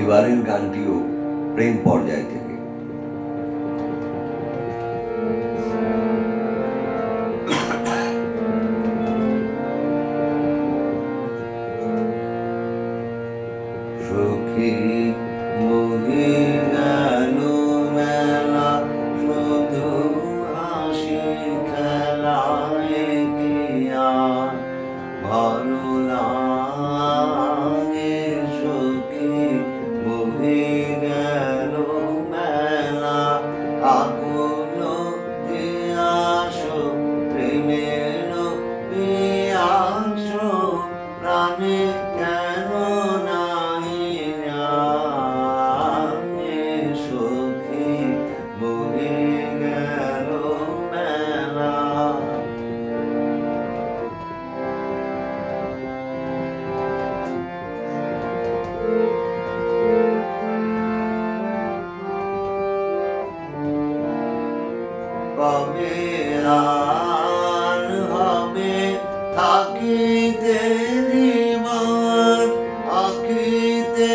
এবারের গানটিও প্রেম পর্যায় থেকে। সখী বহে গেল মেলা, শুধু হাসি খেলায় কি আর ভালো লাগে। সখী বহে গেল মেলা, আগুন দিয়াস প্রেমের পিয়াস, প্রাণে কেন নাই জানে। সখী বহে গেল মেলা। কবে আর হবে থাকিতে জীবন, আখিতে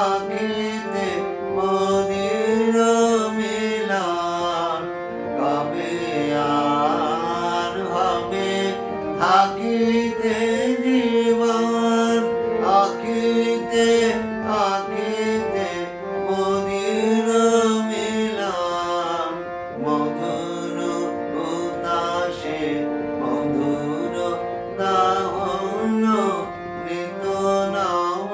আখিতে মনের মিলন। কবে আর হবে থাকিতে জীবন, আখিতে আখিতে মনের মিলন। মধুর উদাসে মধুর দাহন, নিত নাম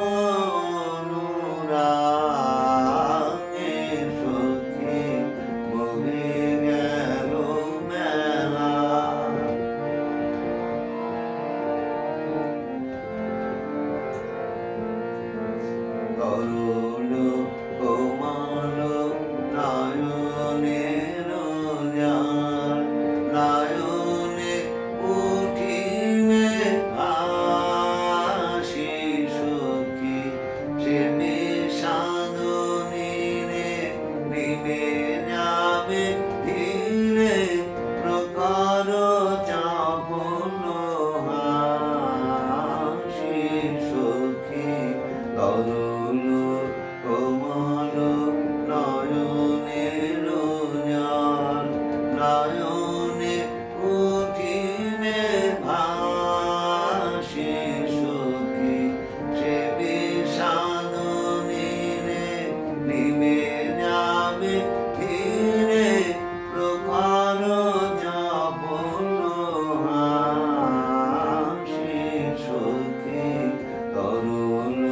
অনুরাগে। সখী বহে গেল মেলা। করুণ কোমল নয়নের জ্ঞান, নয়নে উঠিবে ভাসি। সখী প্রেমে সাধনীরে নিবে যাবে ধীরে, প্রকার চাপন হাসি। সখী তরুণ কোমল নয়নের জ্ঞান, নয়নে উঠিবে ভাসি। সখী সে বিষাদনীরে নিবে যাবে ধীরে, প্রখর যাপন হাসি। সখী তরুণ